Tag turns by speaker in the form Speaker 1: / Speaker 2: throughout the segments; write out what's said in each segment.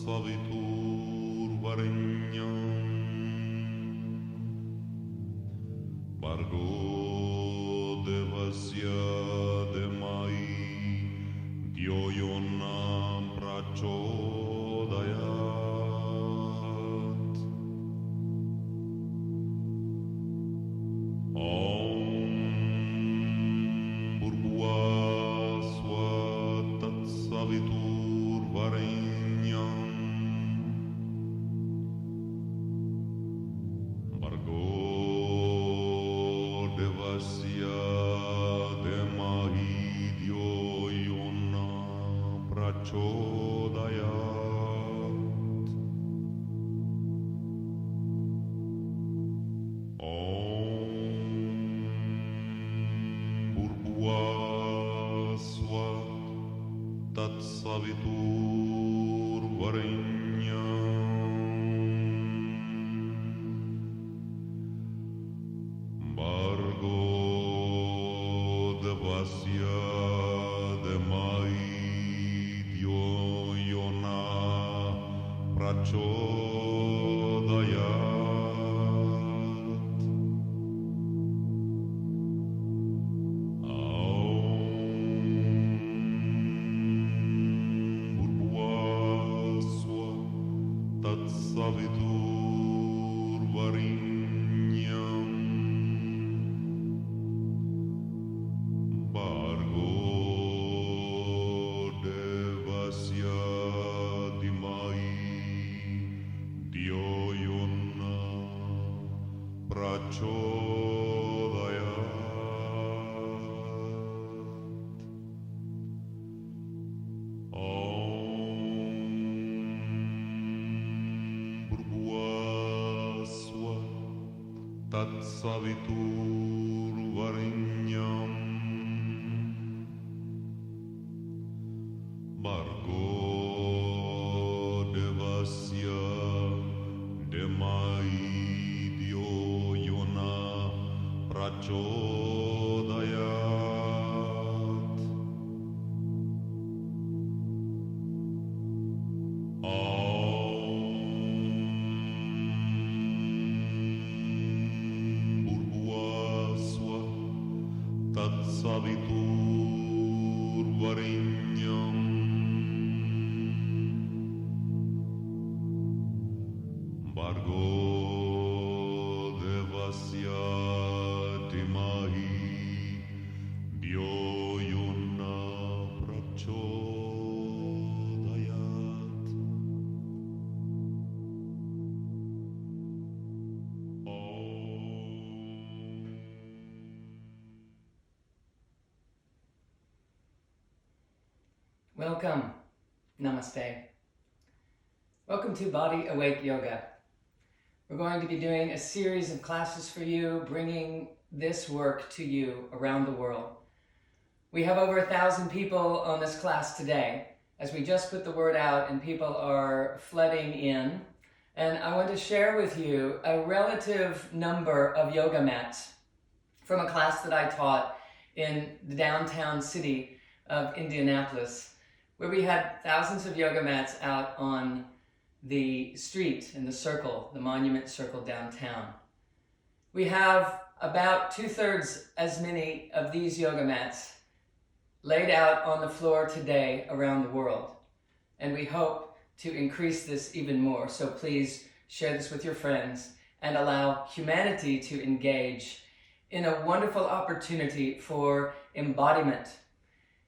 Speaker 1: Saviturvarenyam Bargo Devasya Demai Dhyo Yona Prachodayat Om Bhurvasva Tat Saviturvarenyam Bargo Devasya Demahi Dhyo Yona Prachodayat Om Bhurvasva Tat Saviturvarenyam Bargo Devasya Demai Dhyo Yona Prachodayat Saviturvarenyam Bargo Devasya Demai Dhyo Yona Prachodayat Tat Saviturvarenyam Bargo Devasya Demai Dhyo Yona Prachodayat Tat Saviturvarenyam Bargo Devasya Demai Dhyo Yona Prachodayat
Speaker 2: Welcome. Namaste. Welcome to BodyAwake Yoga. We're going to be doing a series of classes for you, bringing this work to you around the world. We have over 1,000 people on this class today, as we just put the word out and people are flooding in. And I want to share with you a relative number of yoga mats from a class that I taught in the downtown city of Indianapolis, where we had thousands of yoga mats out on the street in the circle, the monument circle downtown. We have about 2/3 as many of these yoga mats laid out on the floor today around the world. And we hope to increase this even more. So please share this with your friends and allow humanity to engage in a wonderful opportunity for embodiment.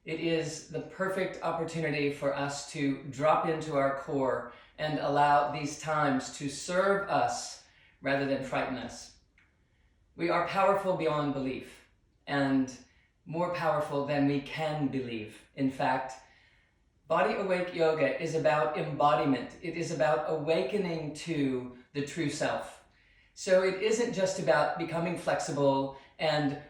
Speaker 2: It is the perfect opportunity for us to drop into our core and allow these times to serve us rather than frighten us. We are powerful beyond belief and more powerful than we can believe. In fact, BodyAwake Yoga is about embodiment. It is about awakening to the true self. So it isn't just about becoming flexible and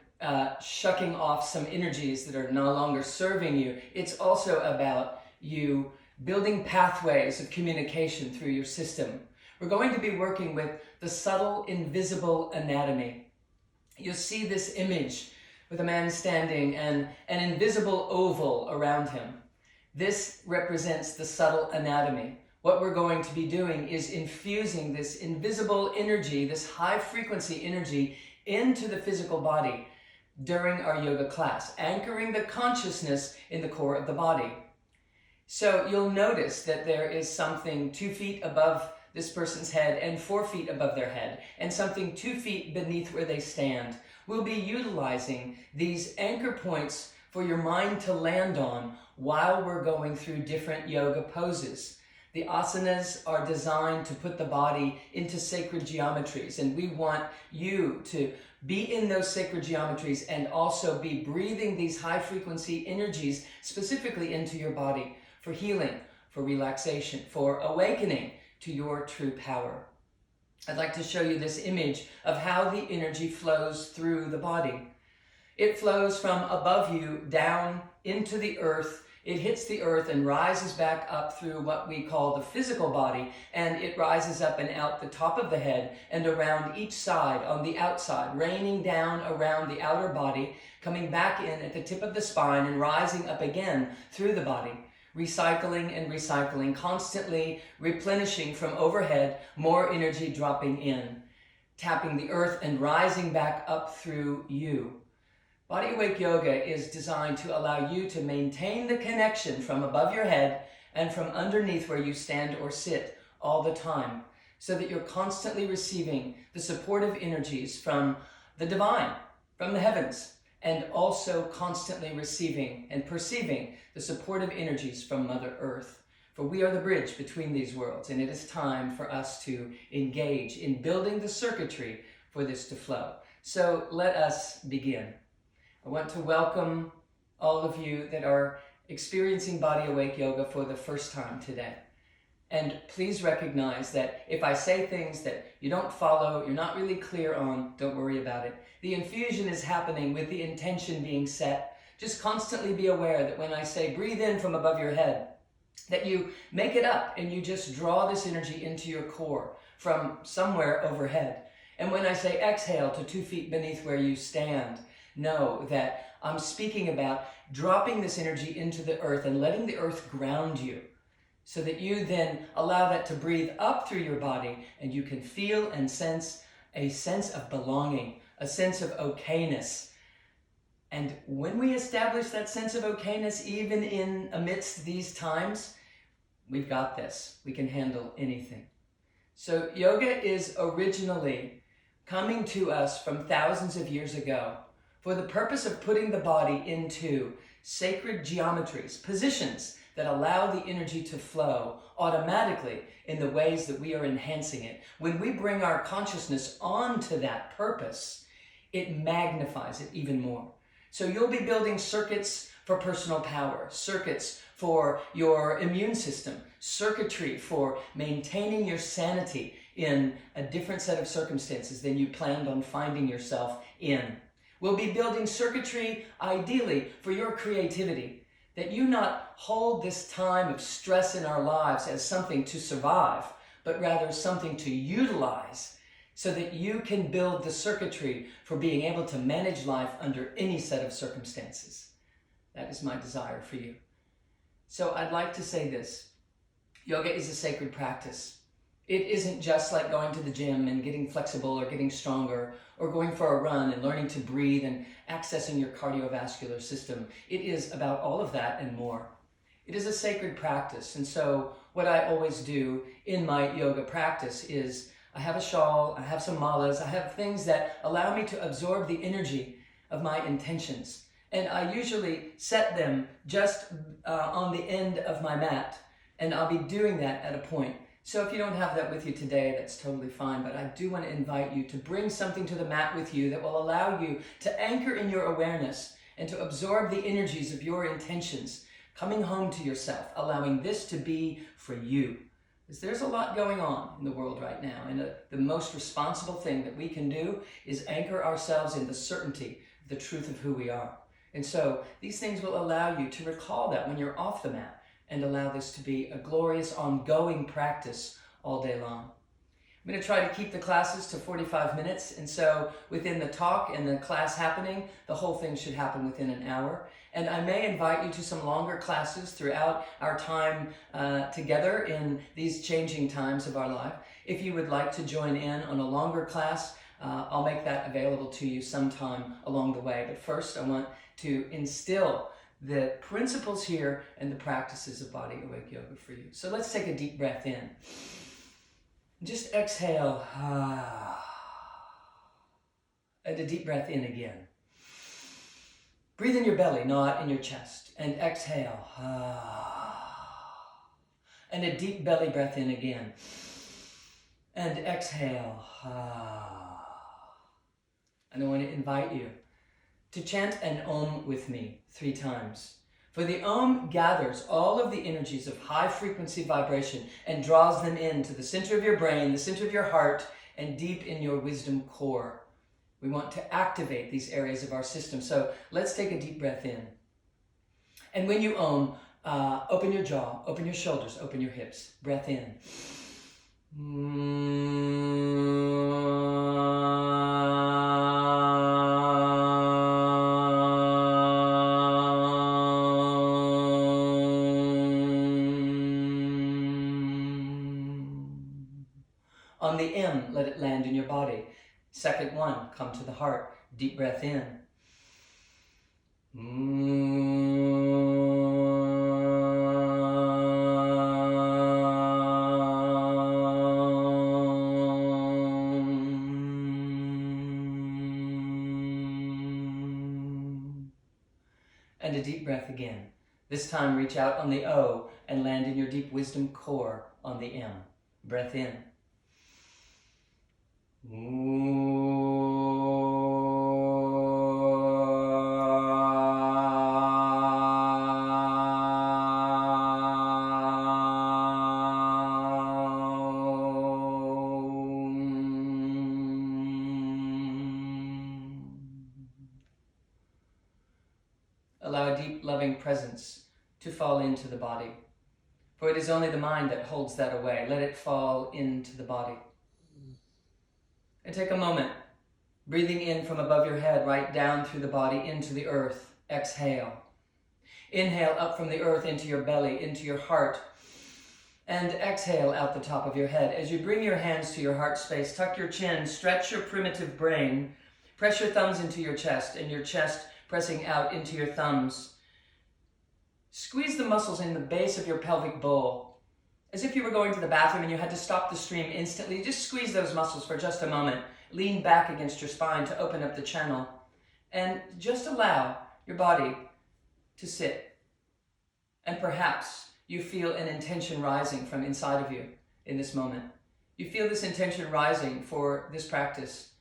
Speaker 2: shucking off some energies that are no longer serving you. It's also about you building pathways of communication through your system. We're going to be working with the subtle, invisible anatomy. You'll see this image with a man standing and an invisible oval around him. This represents the subtle anatomy, what we're going to be doing is infusing this invisible energy, this high frequency energy into the physical body during our yoga class, anchoring the consciousness in the core of the body. So you'll notice that there is something 2 feet above this person's head and 4 feet above their head, and something 2 feet beneath where they stand. We'll be utilizing these anchor points for your mind to land on while we're going through different yoga poses. The asanas are designed to put the body into sacred geometries, and we want you to be in those sacred geometries and also be breathing these high frequency energies specifically into your body for healing, for relaxation, for awakening to your true power. I'd like to show you this image of how the energy flows through the body. It flows from above you down into the earth. It hits the earth and rises back up through what we call the physical body, and it rises up and out the top of the head and around each side on the outside, raining down around the outer body, coming back in at the tip of the spine and rising up again through the body, recycling and recycling, constantly replenishing from overhead, more energy dropping in, tapping the earth and rising back up through you. BodyAwake Yoga is designed to allow you to maintain the connection from above your head and from underneath where you stand or sit all the time, so that you're constantly receiving the supportive energies from the divine, from the heavens, and also constantly receiving and perceiving the supportive energies from Mother Earth. For we are the bridge between these worlds, and it is time for us to engage in building the circuitry for this to flow. So let us begin. I want to welcome all of you that are experiencing BodyAwake Yoga for the first time today. And please recognize that if I say things that you don't follow, you're not really clear on, don't worry about it. The infusion is happening with the intention being set. Just constantly be aware that when I say breathe in from above your head, that you make it up and you just draw this energy into your core from somewhere overhead. And when I say exhale to 2 feet beneath where you stand, know that I'm speaking about dropping this energy into the earth and letting the earth ground you, so that you then allow that to breathe up through your body and you can feel and sense a sense of belonging, a sense of okayness. And when we establish that sense of okayness, even in amidst these times, we've got this. We can handle anything. So yoga is originally coming to us from thousands of years ago for the purpose of putting the body into sacred geometries, positions that allow the energy to flow automatically in the ways that we are enhancing it. When we bring our consciousness onto that purpose, it magnifies it even more. So you'll be building circuits for personal power, circuits for your immune system, circuitry for maintaining your sanity in a different set of circumstances than you planned on finding yourself in. We'll be building circuitry, ideally, for your creativity, that you not hold this time of stress in our lives as something to survive, but rather something to utilize so that you can build the circuitry for being able to manage life under any set of circumstances. That is my desire for you. So I'd like to say this. Yoga is a sacred practice. It isn't just like going to the gym and getting flexible or getting stronger or going for a run and learning to breathe and accessing your cardiovascular system. It is about all of that and more. It is a sacred practice. And so what I always do in my yoga practice is I have a shawl, I have some malas, I have things that allow me to absorb the energy of my intentions. And I usually set them just on the end of my mat. And I'll be doing that at a point. So if you don't have that with you today, that's totally fine, but I do want to invite you to bring something to the mat with you that will allow you to anchor in your awareness and to absorb the energies of your intentions, coming home to yourself, allowing this to be for you. Because there's a lot going on in the world right now, and the most responsible thing that we can do is anchor ourselves in the certainty of the truth of who we are. And so these things will allow you to recall that when you're off the mat, and allow this to be a glorious ongoing practice all day long. I'm going to try to keep the classes to 45 minutes, and so within the talk and the class happening, the whole thing should happen within an hour. And I may invite you to some longer classes throughout our time together in these changing times of our life. If you would like to join in on a longer class, I'll make that available to you sometime along the way. But first, I want to instill the principles here and the practices of BodyAwake Yoga for you. So let's take a deep breath in. Just exhale. And a deep breath in again. Breathe in your belly, not in your chest. And exhale. And a deep belly breath in again. And exhale. And I want to invite you to chant an Om with me 3 times. For the Om gathers all of the energies of high frequency vibration and draws them into the center of your brain, the center of your heart, and deep in your wisdom core. We want to activate these areas of our system. So let's take a deep breath in. And when you Om, open your jaw, open your shoulders, open your hips. Breath in. On the M, let it land in your body. Second one, come to the heart. Deep breath in. And a deep breath again. This time reach out on the O and land in your deep wisdom core on the M. Breath in. Allow a deep, loving presence to fall into the body. For it is only the mind that holds that away. Let it fall into the body. And take a moment, breathing in from above your head, right down through the body, into the earth. Exhale. Inhale up from the earth into your belly, into your heart. And exhale out the top of your head. As you bring your hands to your heart space, tuck your chin, stretch your primitive brain, press your thumbs into your chest, and your chest pressing out into your thumbs. Squeeze the muscles in the base of your pelvic bowl. As if you were going to the bathroom and you had to stop the stream instantly. Just squeeze those muscles for just a moment. Lean back against your spine to open up the channel. And just allow your body to sit. And perhaps you feel an intention rising from inside of you in this moment. You feel this intention rising for this practice.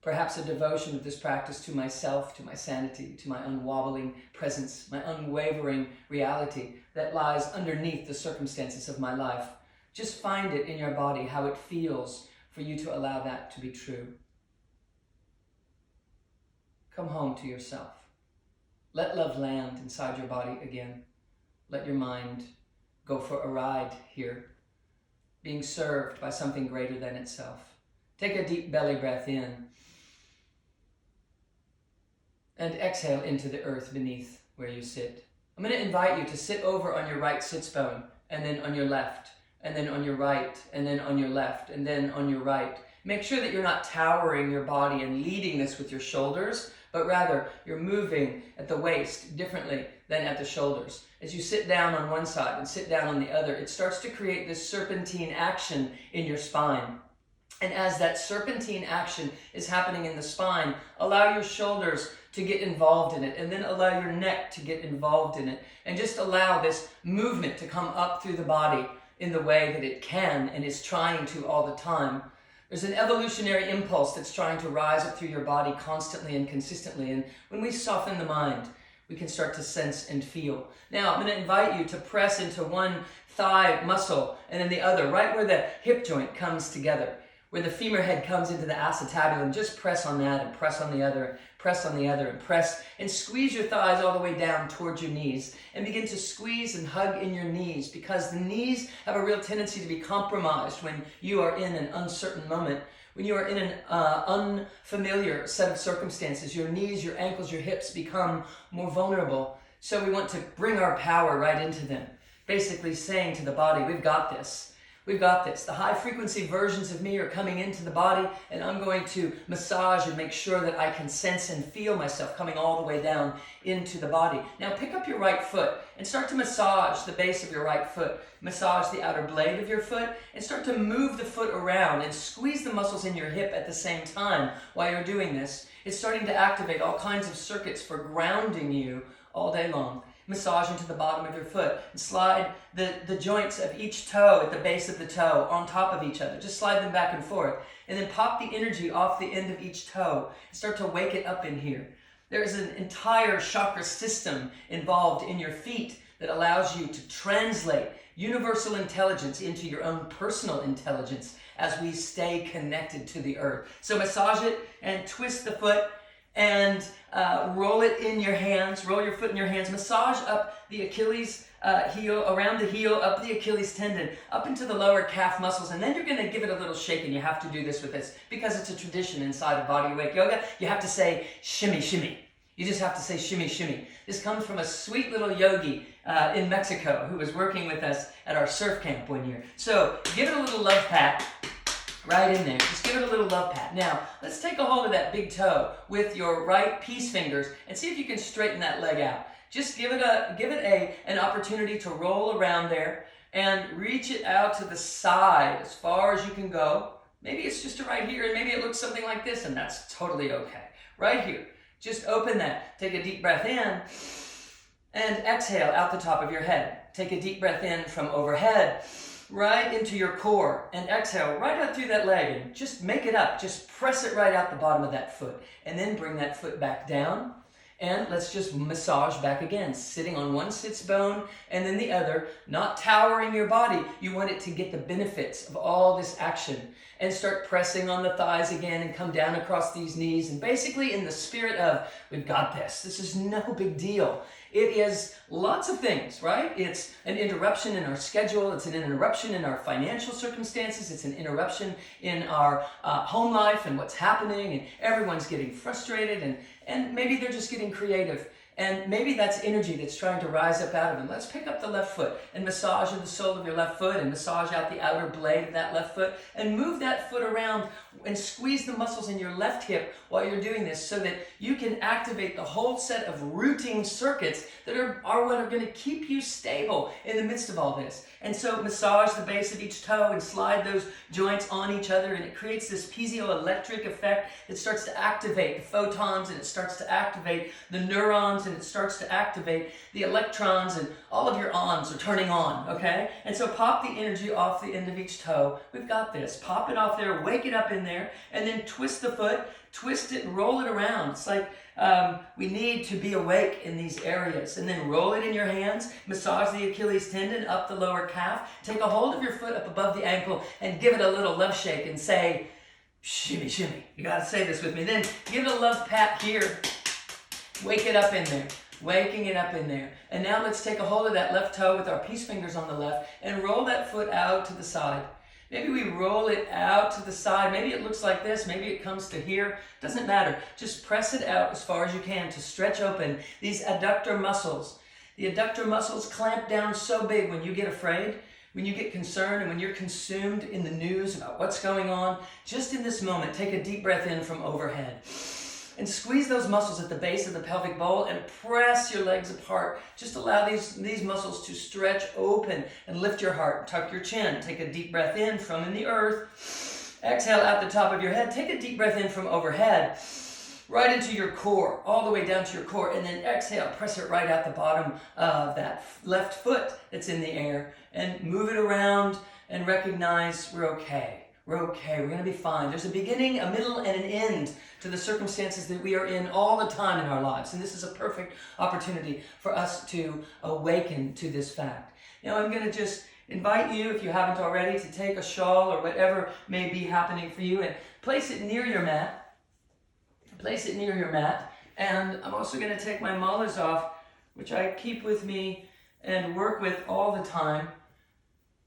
Speaker 2: Perhaps a devotion of this practice to myself, to my sanity, to my unwobbling presence, my unwavering reality that lies underneath the circumstances of my life. Just find it in your body, how it feels for you to allow that to be true. Come home to yourself. Let love land inside your body again. Let your mind go for a ride here, being served by something greater than itself. Take a deep belly breath in. And exhale into the earth beneath where you sit. I'm going to invite you to sit over on your right sits bone, and then on your left, and then on your right, and then on your left, and then on your right. Make sure that you're not towering your body and leading this with your shoulders, but rather you're moving at the waist differently than at the shoulders. As you sit down on one side and sit down on the other, it starts to create this serpentine action in your spine. And as that serpentine action is happening in the spine, allow your shoulders to get involved in it, and then allow your neck to get involved in it, and just allow this movement to come up through the body in the way that it can and is trying to all the time. There's an evolutionary impulse that's trying to rise up through your body constantly and consistently, and when we soften the mind, we can start to sense and feel. Now, I'm going to invite you to press into one thigh muscle and then the other, right where the hip joint comes together, where the femur head comes into the acetabulum. Just press on that and press on the other, press on the other, and press and squeeze your thighs all the way down towards your knees, and begin to squeeze and hug in your knees, because the knees have a real tendency to be compromised when you are in an uncertain moment. When you are in an unfamiliar set of circumstances, your knees, your ankles, your hips become more vulnerable. So we want to bring our power right into them, basically saying to the body, we've got this. We've got this. The high frequency versions of me are coming into the body, and I'm going to massage and make sure that I can sense and feel myself coming all the way down into the body. Now pick up your right foot and start to massage the base of your right foot. Massage the outer blade of your foot and start to move the foot around and squeeze the muscles in your hip at the same time while you're doing this. It's starting to activate all kinds of circuits for grounding you all day long. Massage into the bottom of your foot and slide the joints of each toe at the base of the toe on top of each other. Just slide them back and forth. And then pop the energy off the end of each toe and start to wake it up in here. There is an entire chakra system involved in your feet that allows you to translate universal intelligence into your own personal intelligence as we stay connected to the earth. So massage it and twist the foot and roll it in your hands. Roll your foot in your hands. Massage up the Achilles heel, around the heel, up the Achilles tendon, up into the lower calf muscles, and then you're going to give it a little shake, and you have to do this with this because it's a tradition inside of BodyAwake Yoga. You have to say shimmy, shimmy. You just have to say shimmy, shimmy. This comes from a sweet little yogi in Mexico who was working with us at our surf camp one year. So give it a little love pat. Right in there. Just give it a little love pat. Now, let's take a hold of that big toe with your right peace fingers and see if you can straighten that leg out. Just give it an opportunity to roll around there and reach it out to the side as far as you can go. Maybe it's just right here, and maybe it looks something like this, and that's totally okay. Right here. Just open that. Take a deep breath in and exhale out the top of your head. Take a deep breath in from overhead, right into your core, and exhale right out through that leg, and just make it up. Just press it right out the bottom of that foot, and then bring that foot back down, and let's just massage back again, sitting on one sits bone and then the other, not towering your body. You want it to get the benefits of all this action, and start pressing on the thighs again and come down across these knees, and basically in the spirit of, we've got this. This is no big deal. It is lots of things, right? It's an interruption in our schedule. It's an interruption in our financial circumstances. It's an interruption in our home life and what's happening, and everyone's getting frustrated, and maybe they're just getting creative. And maybe that's energy that's trying to rise up out of them. Let's pick up the left foot and massage the sole of your left foot and massage out the outer blade of that left foot and move that foot around and squeeze the muscles in your left hip while you're doing this, so that you can activate the whole set of routing circuits that are what are going to keep you stable in the midst of all this. And so massage the base of each toe and slide those joints on each other, and it creates this piezoelectric effect that starts to activate the photons, and it starts to activate the neurons, and it starts to activate the electrons, and all of your ons are turning on, okay? And so pop the energy off the end of each toe. We've got this. Pop it off there, wake it up in there, and then twist the foot, twist it and roll it around. It's like we need to be awake in these areas. And then roll it in your hands, massage the Achilles tendon up the lower calf, take a hold of your foot up above the ankle and give it a little love shake and say, shimmy, shimmy. You gotta say this with me. Then give it a love pat here. Wake it up in there. Waking it up in there. And now let's take a hold of that left toe with our peace fingers on the left and roll that foot out to the side. Maybe we roll it out to the side. Maybe it looks like this. Maybe it comes to here. Doesn't matter. Just press it out as far as you can to stretch open these adductor muscles. The adductor muscles clamp down so big when you get afraid, when you get concerned, and when you're consumed in the news about what's going on. Just in this moment, take a deep breath in from overhead. And squeeze those muscles at the base of the pelvic bowl and press your legs apart. Just allow these muscles to stretch open and lift your heart. Tuck your chin. Take a deep breath in from in the earth. Exhale out the top of your head. Take a deep breath in from overhead, right into your core, all the way down to your core. And then exhale, press it right out the bottom of that left foot that's in the air. And move it around and recognize we're okay. We're okay. We're going to be fine. There's a beginning, a middle, and an end to the circumstances that we are in all the time in our lives. And this is a perfect opportunity for us to awaken to this fact. Now, I'm going to just invite you, if you haven't already, to take a shawl or whatever may be happening for you and place it near your mat. Place it near your mat. And I'm also going to take my molars off, which I keep with me and work with all the time,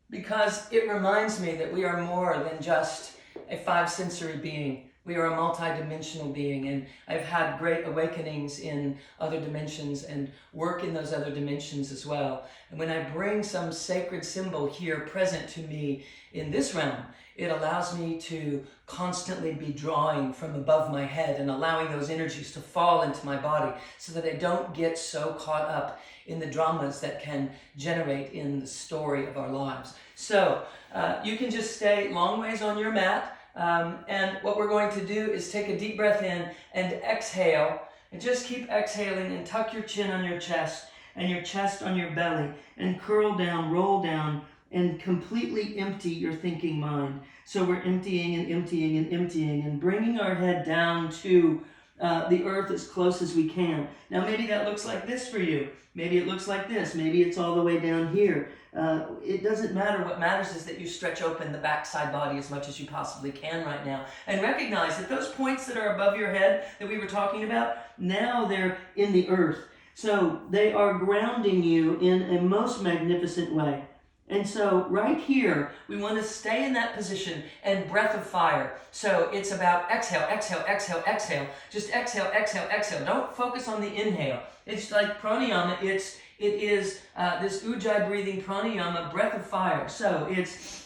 Speaker 2: because it reminds me that we are more than just a five-sensory being. We are a multi-dimensional being, and I've had great awakenings in other dimensions and work in those other dimensions as well. And when I bring some sacred symbol here present to me in this realm, it allows me to constantly be drawing from above my head and allowing those energies to fall into my body so that I don't get so caught up in the dramas that can generate in the story of our lives. So you can just stay long ways on your mat. And what we're going to do is take a deep breath in and exhale, and just keep exhaling and tuck your chin on your chest and your chest on your belly and curl down, roll down, and completely empty your thinking mind. So we're emptying and emptying and emptying and bringing our head down to the earth as close as we can. Now maybe that looks like this for you. Maybe it looks like this. Maybe it's all the way down here. It doesn't matter. What matters is that you stretch open the backside body as much as you possibly can right now. And recognize that those points that are above your head that we were talking about, now they're in the earth. So they are grounding you in a most magnificent way. And so right here, we want to stay in that position and breath of fire. So it's about exhale, exhale, exhale, exhale. Just exhale, exhale, exhale. Don't focus on the inhale. It's like pranayama. It is this ujjayi breathing pranayama, breath of fire. So it's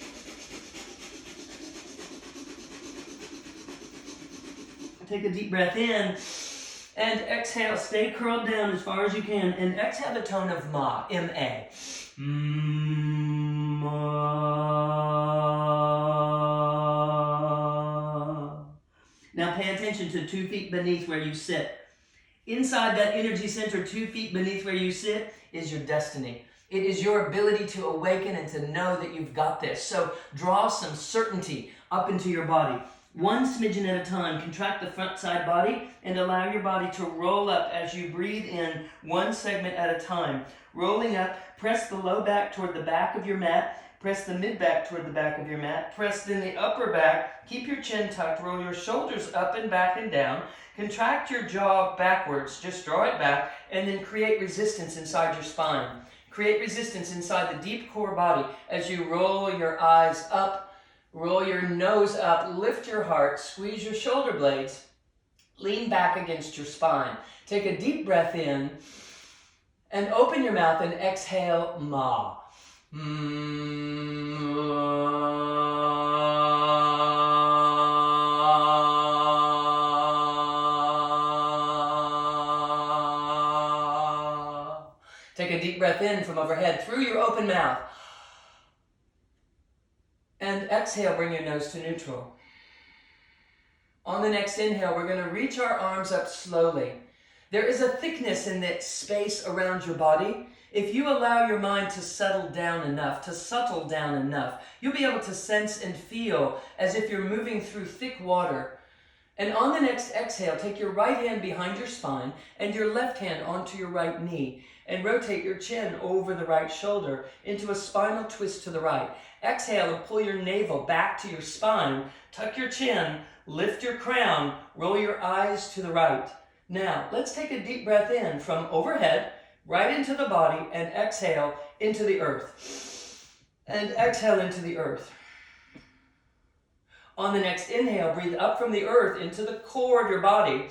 Speaker 2: take a deep breath in and exhale. Stay curled down as far as you can and exhale the tone of ma, M-A. Now pay attention to 2 feet beneath where you sit. Inside that energy center, 2 feet beneath where you sit, is your destiny. It is your ability to awaken and to know that you've got this. So draw some certainty up into your body. One smidgen at a time. Contract the front side body and allow your body to roll up as you breathe in, one segment at a time. Rolling up, press the low back toward the back of your mat. Press the mid back toward the back of your mat. Press then the upper back. Keep your chin tucked. Roll your shoulders up and back and down. Contract your jaw backwards. Just draw it back and then create resistance inside your spine. Create resistance inside the deep core body as you roll your eyes up, roll your nose up, lift your heart, squeeze your shoulder blades, lean back against your spine. Take a deep breath in and open your mouth and exhale ma. Take a deep breath in from overhead through your open mouth. And exhale, bring your nose to neutral. On the next inhale, we're going to reach our arms up slowly. There is a thickness in that space around your body. If you allow your mind to settle down enough, to settle down enough, you'll be able to sense and feel as if you're moving through thick water. And on the next exhale, take your right hand behind your spine and your left hand onto your right knee and rotate your chin over the right shoulder into a spinal twist to the right. Exhale and pull your navel back to your spine, tuck your chin, lift your crown, roll your eyes to the right. Now, let's take a deep breath in from overhead, right into the body, and exhale into the earth. And exhale into the earth. On the next inhale, breathe up from the earth into the core of your body.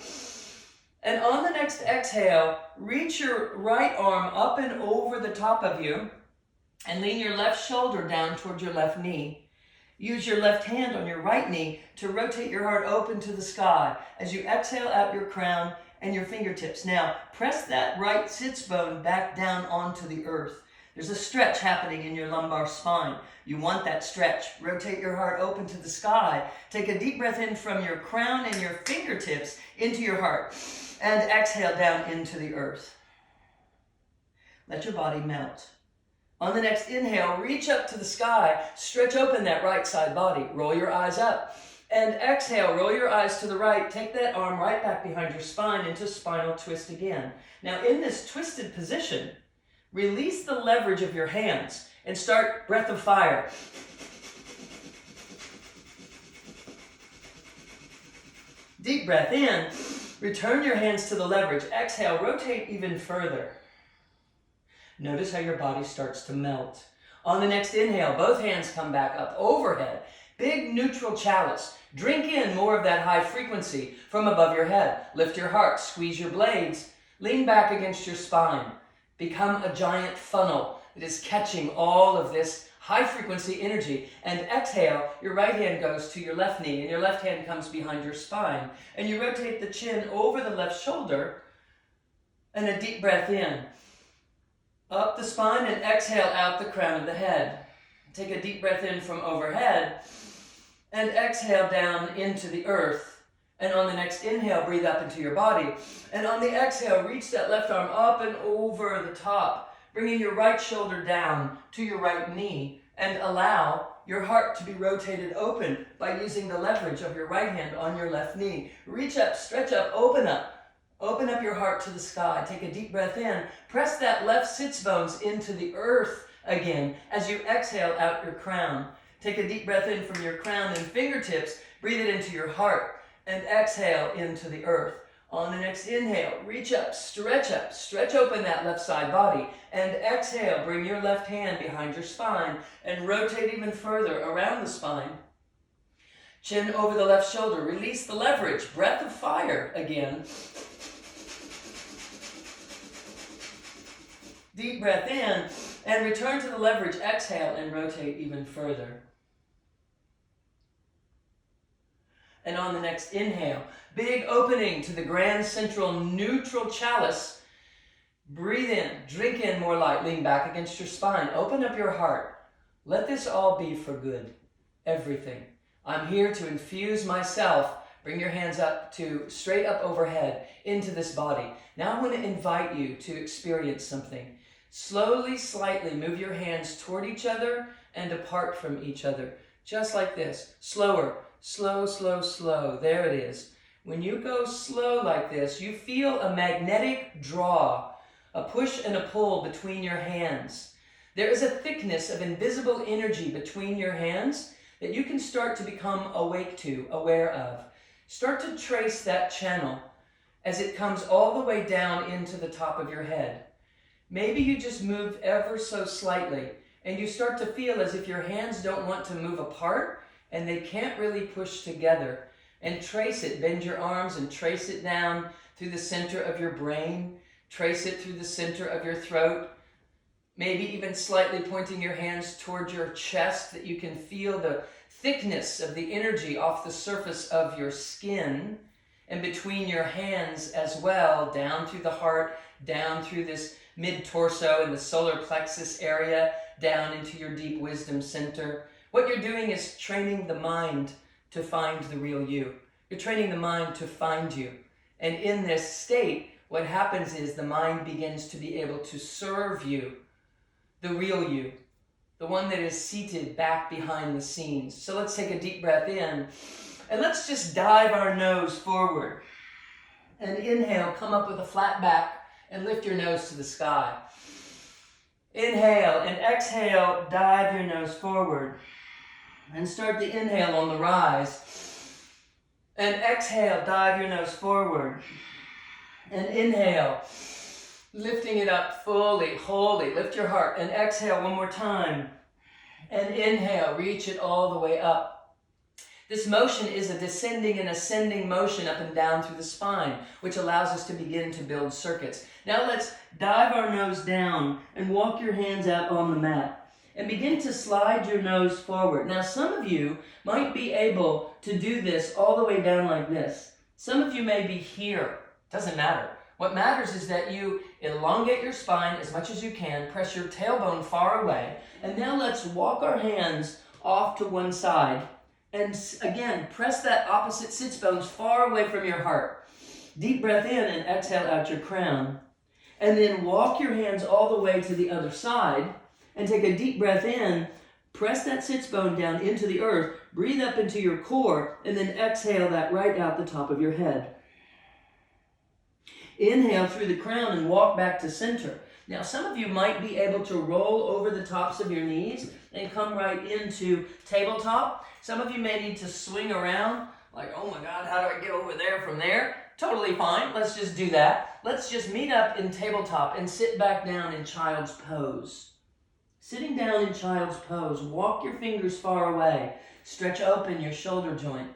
Speaker 2: And on the next exhale, reach your right arm up and over the top of you and lean your left shoulder down toward your left knee. Use your left hand on your right knee to rotate your heart open to the sky as you exhale out your crown and your fingertips. Now, press that right sits bone back down onto the earth. There's a stretch happening in your lumbar spine. You want that stretch. Rotate your heart open to the sky. Take a deep breath in from your crown and your fingertips into your heart. And exhale down into the earth. Let your body melt. On the next inhale, reach up to the sky. Stretch open that right side body. Roll your eyes up. And exhale, roll your eyes to the right. Take that arm right back behind your spine into spinal twist again. Now in this twisted position, release the leverage of your hands and start breath of fire. Deep breath in Return your hands to the leverage. Exhale, rotate even further. Notice how your body starts to melt. On the next inhale, both hands come back up overhead. Big neutral chalice. Drink in more of that high frequency from above your head. Lift your heart, squeeze your blades, lean back against your spine. Become a giant funnel that is catching all of this high frequency energy. And exhale, your right hand goes to your left knee and your left hand comes behind your spine. And you rotate the chin over the left shoulder and a deep breath in. Up the spine and exhale out the crown of the head. Take a deep breath in from overhead and exhale down into the earth. And on the next inhale, breathe up into your body. And on the exhale, reach that left arm up and over the top, bringing your right shoulder down to your right knee, and allow your heart to be rotated open by using the leverage of your right hand on your left knee. Reach up, stretch up, open up. Open up your heart to the sky. Take a deep breath in. Press that left sits bones into the earth again as you exhale out your crown. Take a deep breath in from your crown and fingertips. Breathe it into your heart and exhale into the earth. On the next inhale, reach up, stretch open that left side body, and exhale, bring your left hand behind your spine and rotate even further around the spine. Chin over the left shoulder, release the leverage, breath of fire again. Deep breath in, and return to the leverage, exhale, and rotate even further. And on the next inhale, big opening to the grand central neutral chalice. Breathe in, drink in more light, lean back against your spine, open up your heart. Let this all be for good, everything. I'm here to infuse myself. Bring your hands up to straight up overhead into this body. Now I want to invite you to experience something. Slowly, slightly move your hands toward each other and apart from each other. Just like this. Slower. Slow, slow, slow. There it is. When you go slow like this, you feel a magnetic draw, a push and a pull between your hands. There is a thickness of invisible energy between your hands that you can start to become awake to, aware of. Start to trace that channel as it comes all the way down into the top of your head. Maybe you just move ever so slightly and you start to feel as if your hands don't want to move apart and they can't really push together. And trace it, bend your arms and trace it down through the center of your brain. Trace it through the center of your throat. Maybe even slightly pointing your hands towards your chest that you can feel the thickness of the energy off the surface of your skin and between your hands as well, down through the heart, down through this mid-torso and the solar plexus area, down into your deep wisdom center. What you're doing is training the mind to find the real you. You're training the mind to find you. And in this state, what happens is the mind begins to be able to serve you, the real you, the one that is seated back behind the scenes. So let's take a deep breath in, and let's just dive our nose forward. And inhale, come up with a flat back, and lift your nose to the sky. Inhale and exhale, dive your nose forward. And start the inhale on the rise. And exhale, dive your nose forward. And inhale, lifting it up fully, wholly. Lift your heart. And exhale one more time. And inhale, reach it all the way up. This motion is a descending and ascending motion up and down through the spine, which allows us to begin to build circuits. Now let's dive our nose down and walk your hands out on the mat. And begin to slide your nose forward. Now some of you might be able to do this all the way down like this. Some of you may be here. Doesn't matter. What matters is that you elongate your spine as much as you can, press your tailbone far away, and now let's walk our hands off to one side. And again, press that opposite sits bones far away from your heart. Deep breath in and exhale out your crown. And then walk your hands all the way to the other side. And take a deep breath in, press that sits bone down into the earth, breathe up into your core, and then exhale that right out the top of your head. Inhale through the crown and walk back to center. Now some of you might be able to roll over the tops of your knees and come right into tabletop. Some of you may need to swing around, like, oh my God, how do I get over there from there? Totally fine. Let's just do that. Let's just meet up in tabletop and sit back down in child's pose. Sitting down in child's pose, walk your fingers far away. Stretch open your shoulder joint.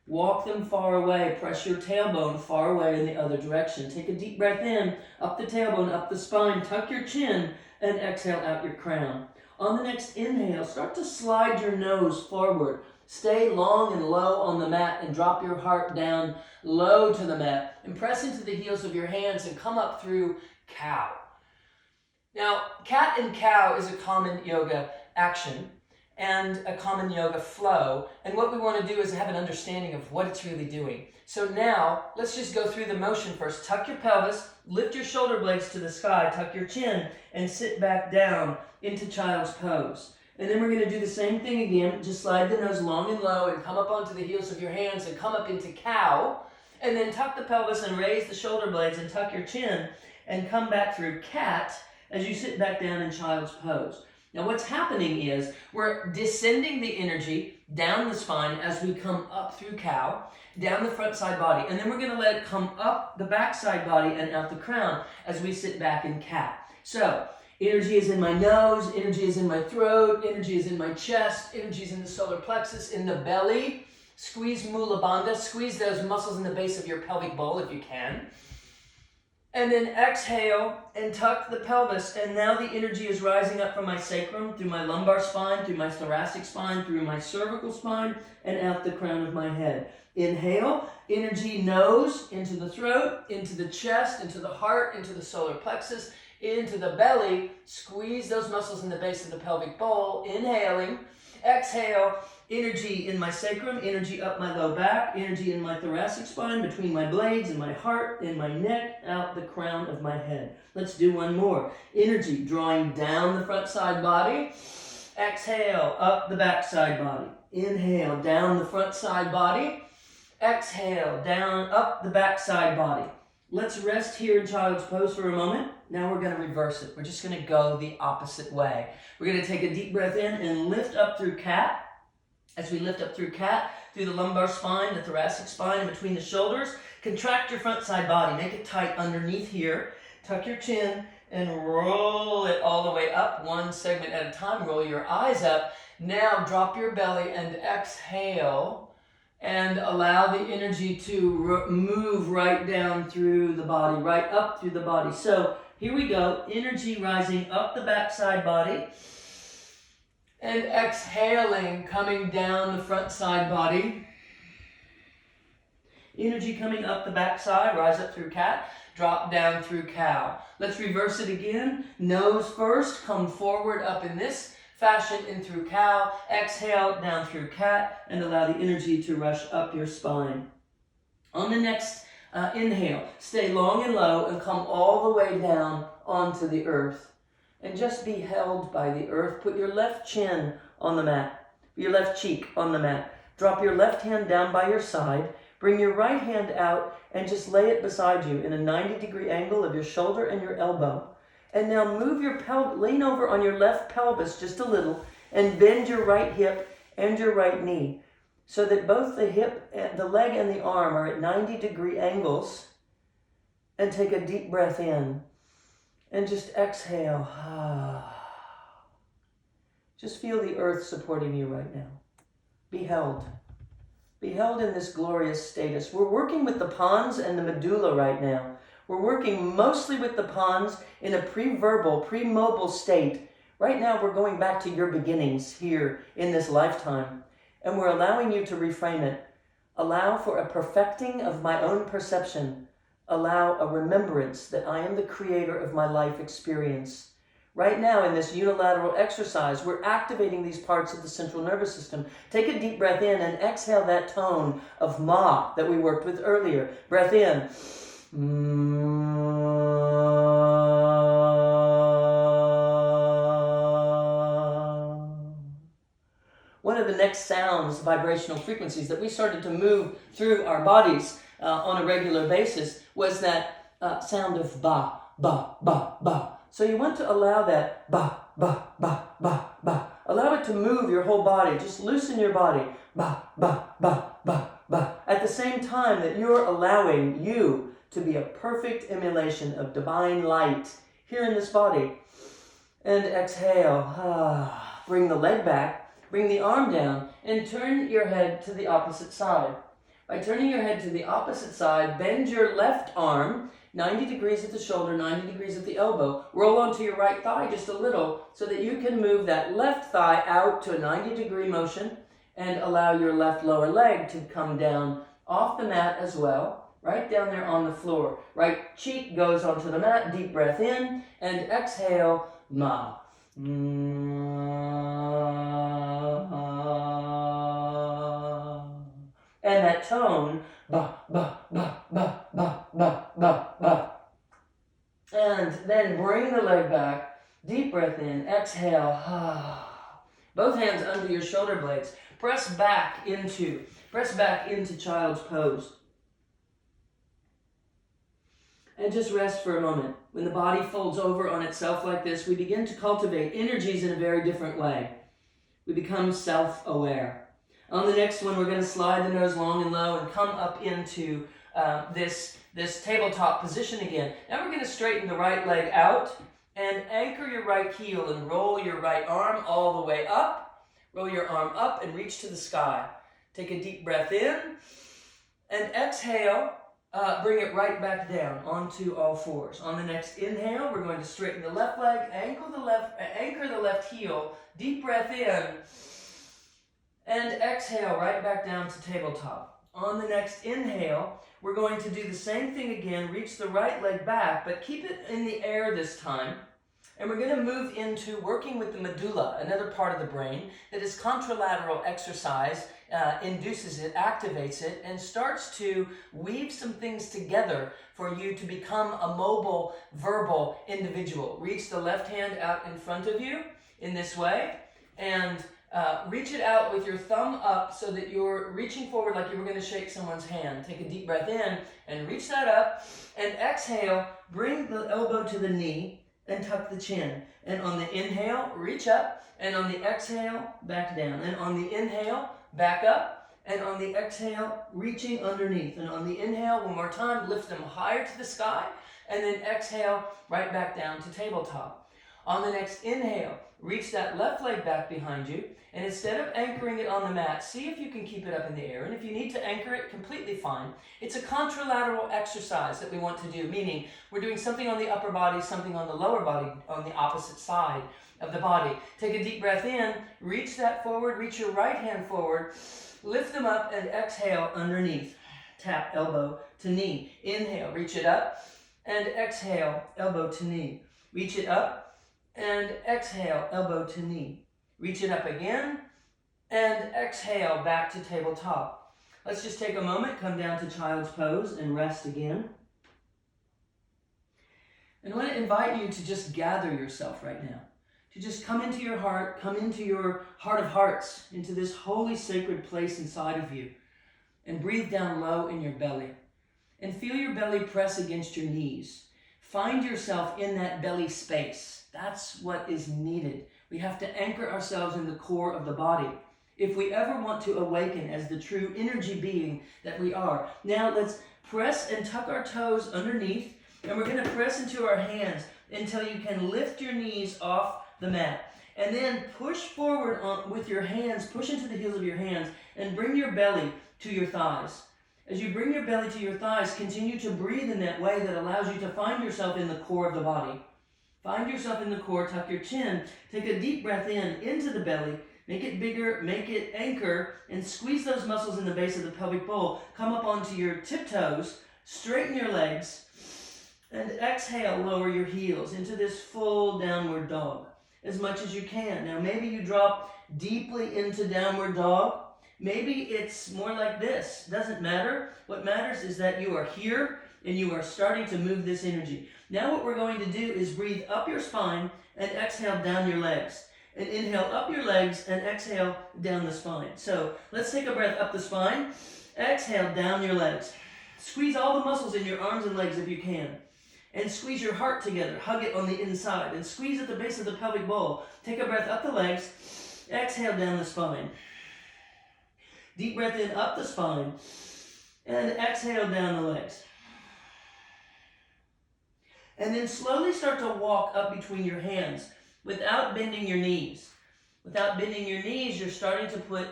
Speaker 2: Walk them far away. Press your tailbone far away in the other direction. Take a deep breath in, up the tailbone, up the spine. Tuck your chin and exhale out your crown. On the next inhale, start to slide your nose forward. Stay long and low on the mat and drop your heart down low to the mat. And press into the heels of your hands and come up through cow. Now, cat and cow is a common yoga action and a common yoga flow. And what we want to do is have an understanding of what it's really doing. So now, let's just go through the motion first. Tuck your pelvis, lift your shoulder blades to the sky, tuck your chin, and sit back down into child's pose. And then we're going to do the same thing again. Just slide the nose long and low and come up onto the heels of your hands and come up into cow. And then tuck the pelvis and raise the shoulder blades and tuck your chin and come back through cat as you sit back down in child's pose. Now what's happening is we're descending the energy down the spine as we come up through cow, down the front side body, and then we're going to let it come up the back side body and out the crown as we sit back in cat. So energy is in my nose, energy is in my throat, energy is in my chest, energy is in the solar plexus, in the belly. Squeeze Mula Bandha, squeeze those muscles in the base of your pelvic bowl if you can. And then exhale and tuck the pelvis. And now the energy is rising up from my sacrum, through my lumbar spine, through my thoracic spine, through my cervical spine, and out the crown of my head. Inhale, energy nose into the throat, into the chest, into the heart, into the solar plexus, into the belly. Squeeze those muscles in the base of the pelvic bowl. Inhaling. Exhale, energy in my sacrum, energy up my low back, energy in my thoracic spine, between my blades, in my heart, in my neck, out the crown of my head. Let's do one more. Energy drawing down the front side body. Exhale, up the back side body. Inhale, down the front side body. Exhale, down, up the back side body. Let's rest here in child's pose for a moment. Now we're going to reverse it. We're just going to go the opposite way. We're going to take a deep breath in and lift up through cat. As we lift up through cat, through the lumbar spine, the thoracic spine, and between the shoulders, contract your front side body. Make it tight underneath here. Tuck your chin and roll it all the way up, one segment at a time. Roll your eyes up. Now drop your belly and exhale. And allow the energy to move right down through the body, right up through the body. So here we go. Energy rising up the backside body. And exhaling, coming down the front side body. Energy coming up the backside, rise up through cat, drop down through cow. Let's reverse it again. Nose first, come forward up in this fashion in through cow, exhale down through cat, and allow the energy to rush up your spine. On the next inhale, stay long and low and come all the way down onto the earth. And just be held by the earth. Put your left chin on the mat, your left cheek on the mat. Drop your left hand down by your side. Bring your right hand out and just lay it beside you in a 90-degree angle of your shoulder and your elbow. And now move your lean over on your left pelvis just a little and bend your right hip and your right knee so that both the hip, the leg and the arm are at 90-degree angles. And take a deep breath in and just exhale. Just feel the earth supporting you right now. Be held. Be held in this glorious status. We're working with the pons and the medulla right now. We're working mostly with the pons in a pre-verbal, pre-mobile state. Right now, we're going back to your beginnings here in this lifetime. And we're allowing you to reframe it. Allow for a perfecting of my own perception. Allow a remembrance that I am the creator of my life experience. Right now, in this unilateral exercise, we're activating these parts of the central nervous system. Take a deep breath in and exhale that tone of Ma that we worked with earlier. Breath in. One of the next sounds, vibrational frequencies that we started to move through our bodies on a regular basis was that sound of ba, ba, ba, ba. So you want to allow that ba, ba, ba, ba, ba. Allow it to move your whole body. Just loosen your body. Ba, ba, ba, ba,
Speaker 3: ba. At the same time that you're allowing you to be a perfect emulation of divine light here in this body. And exhale. Bring the leg back, bring the arm down, and turn your head to the opposite side. By turning your head to the opposite side, bend your left arm 90 degrees at the shoulder, 90 degrees at the elbow. Roll onto your right thigh just a little so that you can move that left thigh out to a 90-degree motion and allow your left lower leg to come down off the mat as well, right down there on the floor. Right cheek goes onto the mat, deep breath in, and exhale, ma. And that tone, ba, ba, ba, ba, ba, ba, ba, ba. And then bring the leg back, deep breath in, exhale. Both hands under your shoulder blades. Press back into child's pose. And just rest for a moment. When the body folds over on itself like this, we begin to cultivate energies in a very different way. We become self-aware. On the next one, we're going to slide the nose long and low and come up into this tabletop position again. Now we're going to straighten the right leg out and anchor your right heel and roll your right arm all the way up. Roll your arm up and reach to the sky. Take a deep breath in and exhale. Bring it right back down onto all fours. On the next inhale, we're going to straighten the left leg, anchor the left heel, deep breath in, and exhale right back down to tabletop. On the next inhale, we're going to do the same thing again, reach the right leg back, but keep it in the air this time. And we're going to move into working with the medulla, another part of the brain that is contralateral exercise, induces it, activates it, and starts to weave some things together for you to become a mobile, verbal individual. Reach the left hand out in front of you in this way, and reach it out with your thumb up so that you're reaching forward like you were going to shake someone's hand. Take a deep breath in and reach that up, and exhale, bring the elbow to the knee, and tuck the chin. And on the inhale, reach up, and on the exhale, back down. And on the inhale, back up, and on the exhale, reaching underneath. And on the inhale, one more time, lift them higher to the sky, and then exhale, right back down to tabletop. On the next inhale, reach that left leg back behind you, and instead of anchoring it on the mat, see if you can keep it up in the air. And if you need to anchor it, completely fine. It's a contralateral exercise that we want to do, meaning we're doing something on the upper body, something on the lower body, on the opposite side of the body. Take a deep breath in, reach that forward, reach your right hand forward, lift them up, and exhale underneath. Tap elbow to knee. Inhale, reach it up, and exhale, elbow to knee. Reach it up, and exhale, elbow to knee. Reach it up again, and exhale, back to tabletop. Let's just take a moment, come down to child's pose, and rest again. And I want to invite you to just gather yourself right now. To just come into your heart, come into your heart of hearts, into this holy sacred place inside of you, and breathe down low in your belly. And feel your belly press against your knees. Find yourself in that belly space. That's what is needed. We have to anchor ourselves in the core of the body if we ever want to awaken as the true energy being that we are. Now let's press and tuck our toes underneath, and we're going to press into our hands until you can lift your knees off the mat. And then push forward with your hands, push into the heels of your hands, and bring your belly to your thighs. As you bring your belly to your thighs, continue to breathe in that way that allows you to find yourself in the core of the body. Find yourself in the core, tuck your chin, take a deep breath in, into the belly, make it bigger, make it anchor, and squeeze those muscles in the base of the pelvic bowl. Come up onto your tiptoes, straighten your legs, and exhale, lower your heels into this full downward dog as much as you can. Now maybe you drop deeply into downward dog. Maybe it's more like this. Doesn't matter. What matters is that you are here and you are starting to move this energy. Now what we're going to do is breathe up your spine and exhale down your legs. And inhale up your legs and exhale down the spine. So let's take a breath up the spine. Exhale down your legs. Squeeze all the muscles in your arms and legs if you can. And squeeze your heart together. Hug it on the inside. And squeeze at the base of the pelvic bowl. Take a breath up the legs. Exhale down the spine. Deep breath in up the spine. And exhale down the legs. And then slowly start to walk up between your hands without bending your knees. Without bending your knees, you're starting to put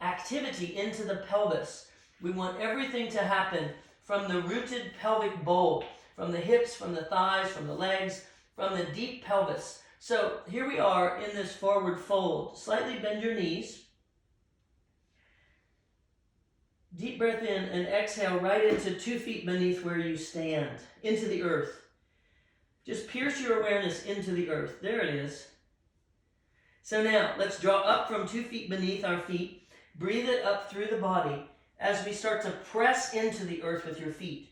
Speaker 3: activity into the pelvis. We want everything to happen from the rooted pelvic bowl, from the hips, from the thighs, from the legs, from the deep pelvis. So here we are in this forward fold. Slightly bend your knees. Deep breath in and exhale right into 2 feet beneath where you stand, into the earth. Just pierce your awareness into the earth. There it is. So now, let's draw up from 2 feet beneath our feet. Breathe it up through the body as we start to press into the earth with your feet.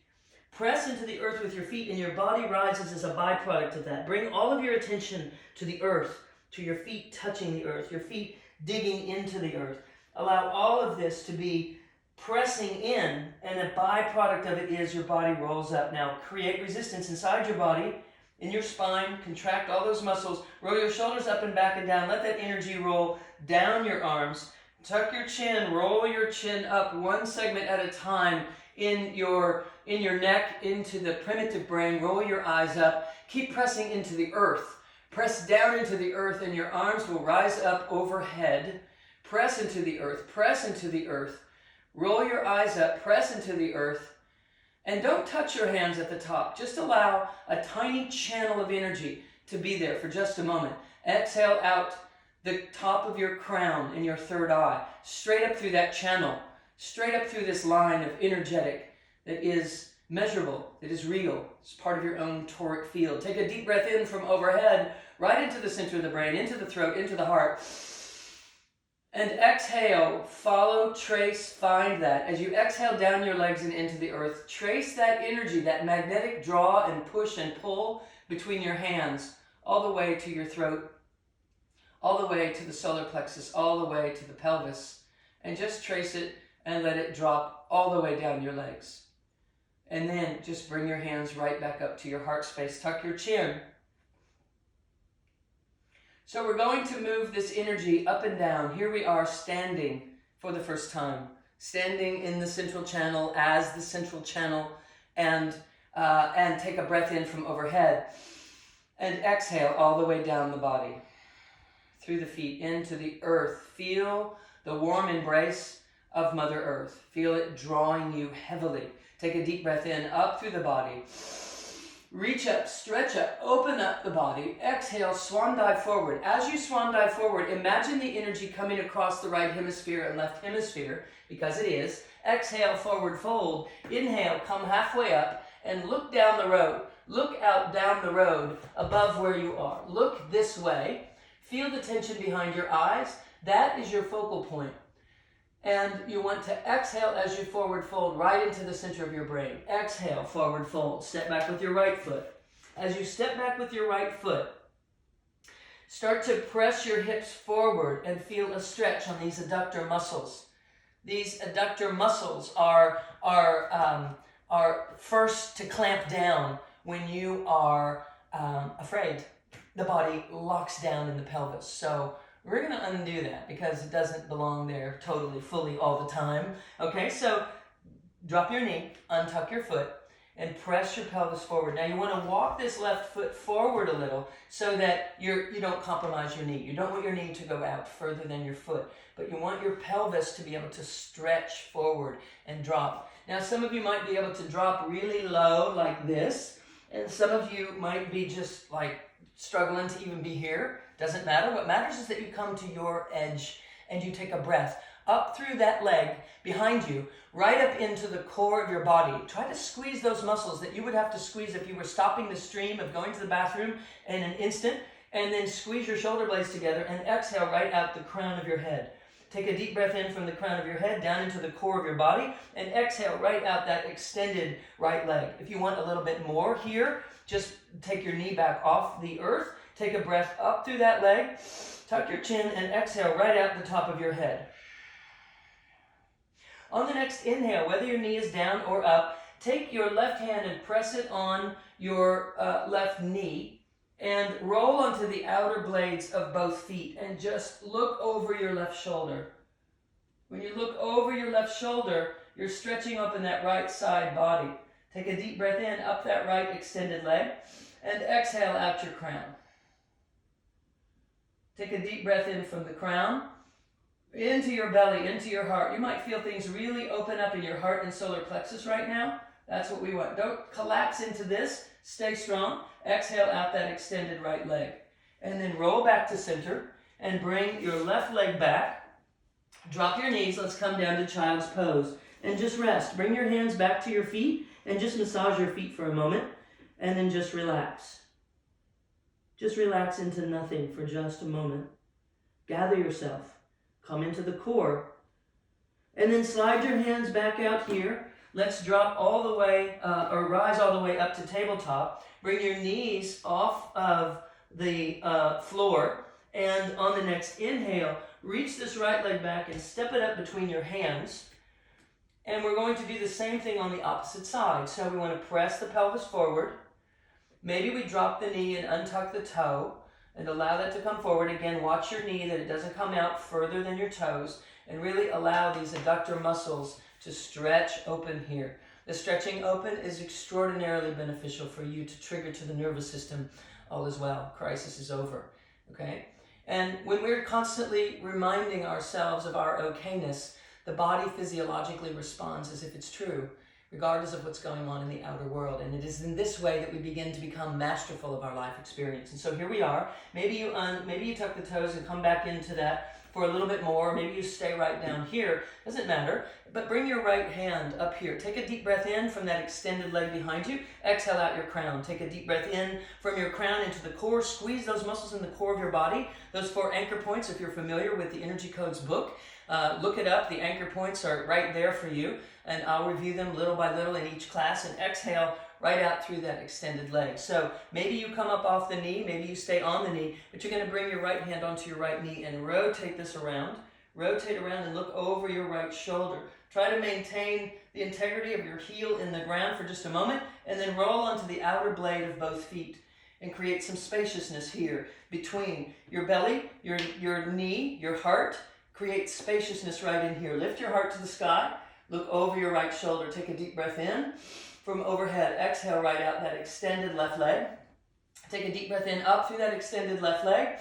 Speaker 3: Press into the earth with your feet and your body rises as a byproduct of that. Bring all of your attention to the earth, to your feet touching the earth, your feet digging into the earth. Allow all of this to be pressing in, and a byproduct of it is your body rolls up. Now, create resistance inside your body, in your spine, contract all those muscles, roll your shoulders up and back and down, let that energy roll down your arms, tuck your chin, roll your chin up one segment at a time in your neck, into the primitive brain, roll your eyes up, keep pressing into the earth, press down into the earth and your arms will rise up overhead, press into the earth, roll your eyes up, press into the earth, and don't touch your hands at the top. Just allow a tiny channel of energy to be there for just a moment. Exhale out the top of your crown and your third eye, straight up through that channel, straight up through this line of energetic that is measurable, that is real. It's part of your own toric field. Take a deep breath in from overhead, right into the center of the brain, into the throat, into the heart. And exhale, follow, trace, find that. As you exhale down your legs and into the earth, trace that energy, that magnetic draw and push and pull between your hands, all the way to your throat, all the way to the solar plexus, all the way to the pelvis. And just trace it and let it drop all the way down your legs. And then just bring your hands right back up to your heart space. Tuck your chin. So we're going to move this energy up and down. Here we are standing for the first time. Standing in the central channel as the central channel, and take a breath in from overhead. And exhale all the way down the body. Through the feet, into the earth. Feel the warm embrace of Mother Earth. Feel it drawing you heavily. Take a deep breath in, up through the body. Reach up, stretch up, open up the body. Exhale, swan dive forward. As you swan dive forward, imagine the energy coming across the right hemisphere and left hemisphere, because it is. Exhale, forward fold. Inhale, come halfway up and look down the road. Look out down the road above where you are. Look this way. Feel the tension behind your eyes. That is your focal point. And you want to exhale as you forward fold right into the center of your brain. Exhale, forward fold. Step back with your right foot. As you step back with your right foot, start to press your hips forward and feel a stretch on these adductor muscles. These adductor muscles are first to clamp down when you are afraid. The body locks down in the pelvis. So we're going to undo that because it doesn't belong there totally, fully, all the time. Okay, so drop your knee, untuck your foot, and press your pelvis forward. Now you want to walk this left foot forward a little so that you don't compromise your knee. You don't want your knee to go out further than your foot, but you want your pelvis to be able to stretch forward and drop. Now some of you might be able to drop really low like this, and some of you might be just like struggling to even be here. Doesn't matter. What matters is that you come to your edge and you take a breath up through that leg behind you, right up into the core of your body. Try to squeeze those muscles that you would have to squeeze if you were stopping the stream of going to the bathroom in an instant, and then squeeze your shoulder blades together and exhale right out the crown of your head. Take a deep breath in from the crown of your head down into the core of your body, and exhale right out that extended right leg. If you want a little bit more here, just take your knee back off the earth. Take a breath up through that leg, tuck your chin, and exhale right out the top of your head. On the next inhale, whether your knee is down or up, take your left hand and press it on your left knee and roll onto the outer blades of both feet and just look over your left shoulder. When you look over your left shoulder, you're stretching open that right side body. Take a deep breath in, up that right extended leg, and exhale out your crown. Take a deep breath in from the crown, into your belly, into your heart. You might feel things really open up in your heart and solar plexus right now. That's what we want. Don't collapse into this. Stay strong. Exhale out that extended right leg. And then roll back to center and bring your left leg back. Drop your knees. Let's come down to child's pose. And just rest. Bring your hands back to your feet and just massage your feet for a moment. And then just relax. Just relax into nothing for just a moment. Gather yourself. Come into the core. And then slide your hands back out here. Let's drop all the way, or rise all the way up to tabletop. Bring your knees off of the floor. And on the next inhale, reach this right leg back and step it up between your hands. And we're going to do the same thing on the opposite side. So we want to press the pelvis forward. Maybe we drop the knee and untuck the toe and allow that to come forward. Again, watch your knee that it doesn't come out further than your toes, and really allow these adductor muscles to stretch open here. The stretching open is extraordinarily beneficial for you to trigger to the nervous system. All is well. Crisis is over. Okay? And when we're constantly reminding ourselves of our okayness, the body physiologically responds as if it's true, regardless of what's going on in the outer world. And it is in this way that we begin to become masterful of our life experience. And so here we are. Maybe you tuck the toes and come back into that for a little bit more. Maybe you stay right down here. Doesn't matter. But bring your right hand up here. Take a deep breath in from that extended leg behind you. Exhale out your crown. Take a deep breath in from your crown into the core. Squeeze those muscles in the core of your body. Those 4 anchor points, if you're familiar with the Energy Codes book, look it up. The anchor points are right there for you. And I'll review them little by little in each class. And exhale right out through that extended leg. So maybe you come up off the knee. Maybe you stay on the knee. But you're going to bring your right hand onto your right knee and rotate this around. Rotate around and look over your right shoulder. Try to maintain the integrity of your heel in the ground for just a moment, and then roll onto the outer blade of both feet and create some spaciousness here between your belly, your knee, your heart. Create spaciousness right in here. Lift your heart to the sky. Look over your right shoulder. Take a deep breath in from overhead. Exhale right out that extended left leg. Take a deep breath in up through that extended left leg.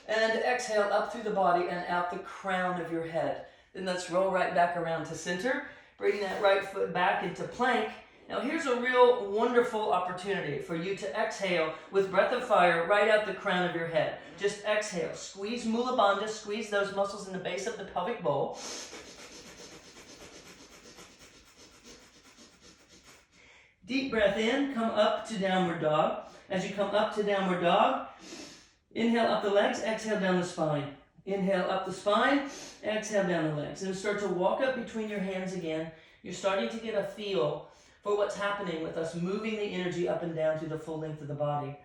Speaker 3: And exhale up through the body and out the crown of your head. Then let's roll right back around to center. Bring that right foot back into plank. Now here's a real wonderful opportunity for you to exhale with breath of fire right out the crown of your head. Just exhale. Squeeze Mula Bandha. Squeeze those muscles in the base of the pelvic bowl. Deep breath in. Come up to downward dog. As you come up to downward dog, inhale up the legs, exhale down the spine. Inhale up the spine, exhale down the legs. And start to walk up between your hands again. You're starting to get a feel for what's happening with us moving the energy up and down through the full length of the body.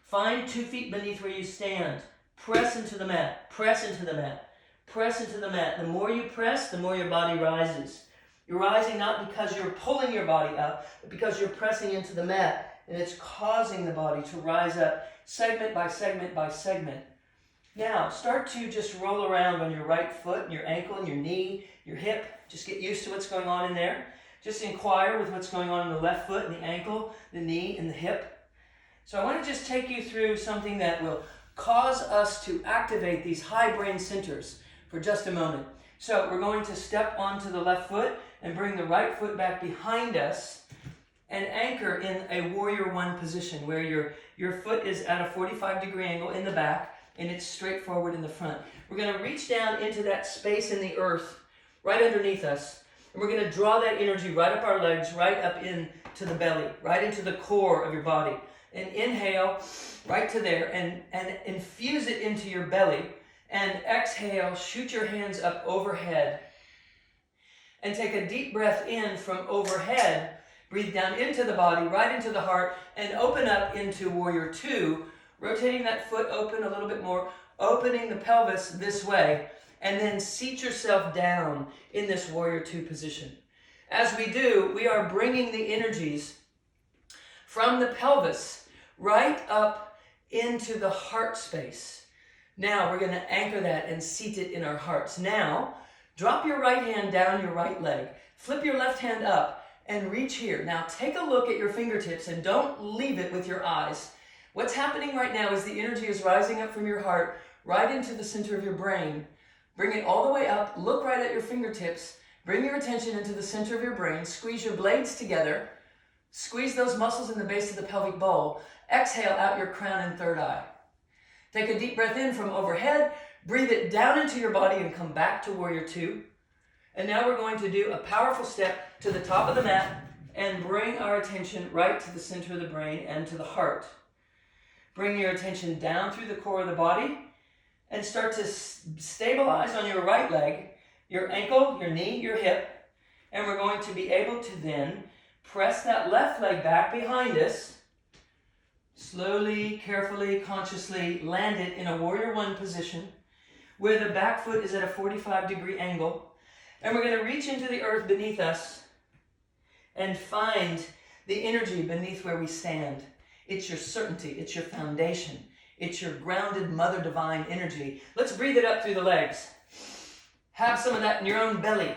Speaker 3: Find 2 feet beneath where you stand. Press into the mat. Press into the mat. Press into the mat. The more you press, the more your body rises. You're rising not because you're pulling your body up, but because you're pressing into the mat, and it's causing the body to rise up segment by segment by segment. Now, start to just roll around on your right foot, and your ankle, and your knee, your hip. Just get used to what's going on in there. Just inquire with what's going on in the left foot, and the ankle, the knee, and the hip. So I want to just take you through something that will cause us to activate these high brain centers for just a moment. So we're going to step onto the left foot and bring the right foot back behind us and anchor in a warrior 1 position where your foot is at a 45-degree angle in the back and it's straight forward in the front. We're going to reach down into that space in the earth right underneath us, and we're going to draw that energy right up our legs, right up into the belly, right into the core of your body. And inhale right to there and infuse it into your belly. And exhale, shoot your hands up overhead. And take a deep breath in from overhead. Breathe down into the body, right into the heart, and open up into Warrior 2, rotating that foot open a little bit more, opening the pelvis this way, and then seat yourself down in this Warrior 2 position. As we do, we are bringing the energies from the pelvis right up into the heart space. Now we're going to anchor that and seat it in our hearts. Now, Drop your right hand down your right leg. Flip your left hand up and reach here. Now take a look at your fingertips and don't leave it with your eyes. What's happening right now is the energy is rising up from your heart right into the center of your brain. Bring it all the way up. Look right at your fingertips. Bring your attention into the center of your brain. Squeeze your blades together. Squeeze those muscles in the base of the pelvic bowl. Exhale out your crown and third eye. Take a deep breath in from overhead. Breathe it down into your body and come back to warrior two. And now we're going to do a powerful step to the top of the mat and bring our attention right to the center of the brain and to the heart. Bring your attention down through the core of the body and start to stabilize on your right leg, your ankle, your knee, your hip. And we're going to be able to then press that left leg back behind us. Slowly, carefully, consciously land it in a warrior one position where the back foot is at a 45-degree angle. And we're going to reach into the earth beneath us and find the energy beneath where we stand. It's your certainty. It's your foundation. It's your grounded Mother Divine energy. Let's breathe it up through the legs. Have some of that in your own belly.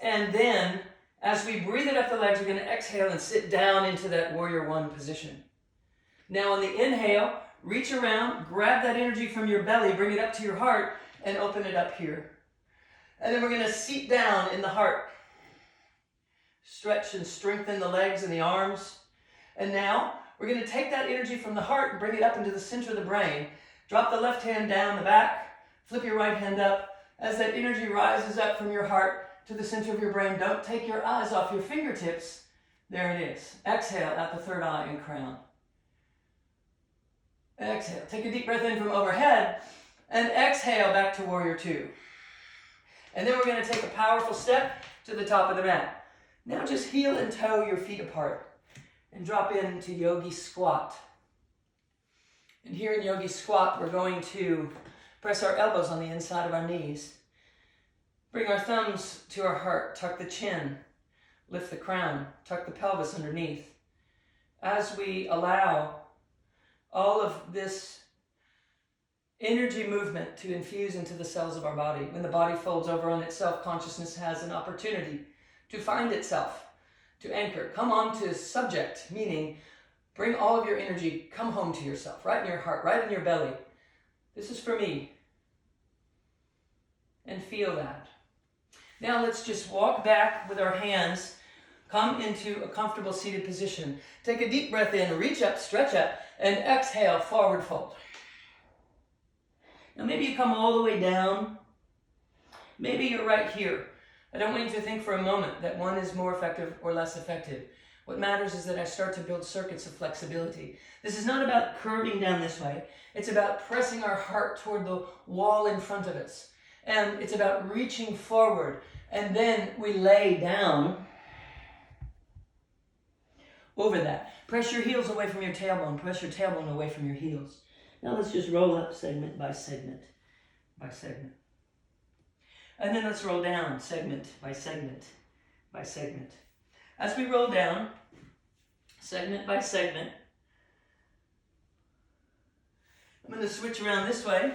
Speaker 3: And then, as we breathe it up the legs, we're going to exhale and sit down into that warrior one position. Now on the inhale, reach around, grab that energy from your belly, bring it up to your heart, and open it up here. And then we're going to seat down in the heart. Stretch and strengthen the legs and the arms. And now we're going to take that energy from the heart and bring it up into the center of the brain. Drop the left hand down the back. Flip your right hand up. As that energy rises up from your heart to the center of your brain, don't take your eyes off your fingertips. There it is. Exhale out the third eye and crown. Exhale. Take a deep breath in from overhead and exhale back to warrior two. And then we're going to take a powerful step to the top of the mat. Now just heel and toe your feet apart and drop into yogi squat. And here in yogi squat, we're going to press our elbows on the inside of our knees. Bring our thumbs to our heart. Tuck the chin. Lift the crown. Tuck the pelvis underneath. As we allow all of this energy movement to infuse into the cells of our body. When the body folds over on itself, consciousness has an opportunity to find itself, to anchor. Come on to subject, meaning bring all of your energy, come home to yourself, right in your heart, right in your belly. This is for me. And feel that. Now let's just walk back with our hands, come into a comfortable seated position. Take a deep breath in, reach up, stretch up, and exhale, forward fold. Now maybe you come all the way down. Maybe you're right here. I don't want you to think for a moment that one is more effective or less effective. What matters is that I start to build circuits of flexibility. This is not about curving down this way. It's about pressing our heart toward the wall in front of us. And it's about reaching forward. And then we lay down over that. Press your heels away from your tailbone. Press your tailbone away from your heels. Now let's just roll up segment by segment by segment. And then let's roll down segment by segment by segment. As we roll down segment by segment, I'm going to switch around this way.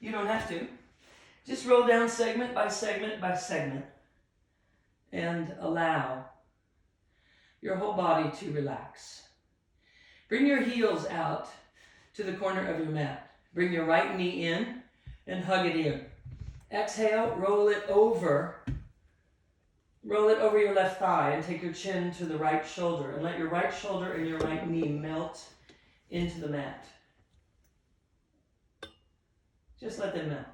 Speaker 3: You don't have to. Just roll down segment by segment by segment and allow your whole body to relax. Bring your heels out to the corner of your mat. Bring your right knee in and hug it in. Exhale, roll it over your left thigh and take your chin to the right shoulder and let your right shoulder and your right knee melt into the mat. Just let them melt.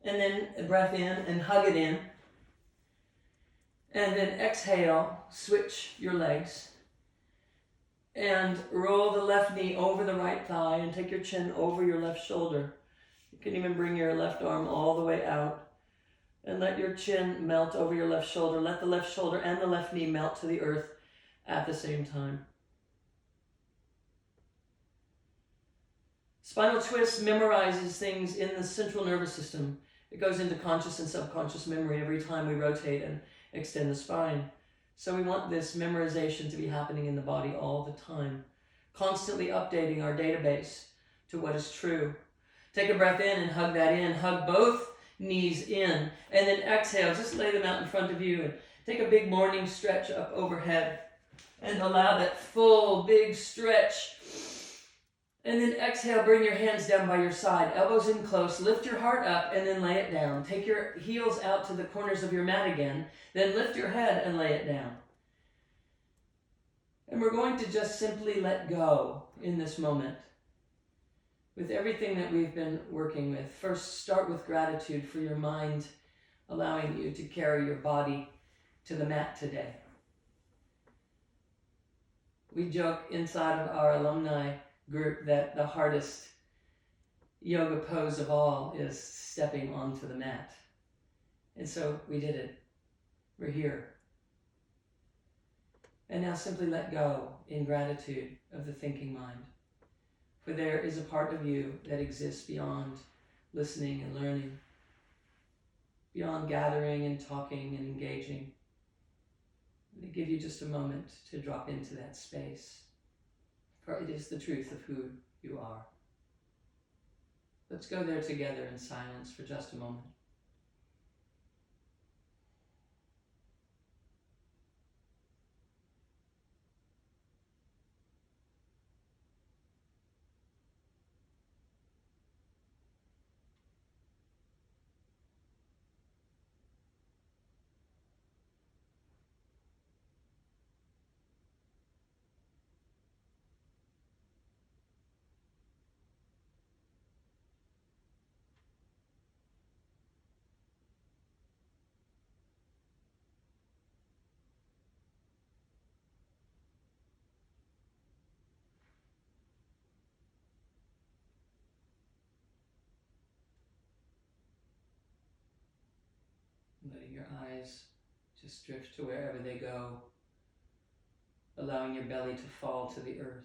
Speaker 3: And then a breath in and hug it in. And then exhale, switch your legs. And roll the left knee over the right thigh and take your chin over your left shoulder. You can even bring your left arm all the way out. And let your chin melt over your left shoulder. Let the left shoulder and the left knee melt to the earth at the same time. Spinal twist memorizes things in the central nervous system. It goes into conscious and subconscious memory every time we rotate and extend the spine. So we want this memorization to be happening in the body all the time, constantly updating our database to what is true. Take a breath in and hug that in. Hug both knees in. And then exhale. Just lay them out in front of you. And take a big morning stretch up overhead. And allow that full, big stretch. And then exhale, bring your hands down by your side. Elbows in close. Lift your heart up and then lay it down. Take your heels out to the corners of your mat again. Then lift your head and lay it down. And we're going to just simply let go in this moment with everything that we've been working with. First, start with gratitude for your mind allowing you to carry your body to the mat today. We joke inside of our alumni group that the hardest yoga pose of all is stepping onto the mat. And so we did it. We're here. And now simply let go in gratitude of the thinking mind. For there is a part of you that exists beyond listening and learning, beyond gathering and talking and engaging. I give you just a moment to drop into that space, for it is the truth of who you are. Let's go there together in silence for just a moment. Letting your eyes just drift to wherever they go, allowing your belly to fall to the earth,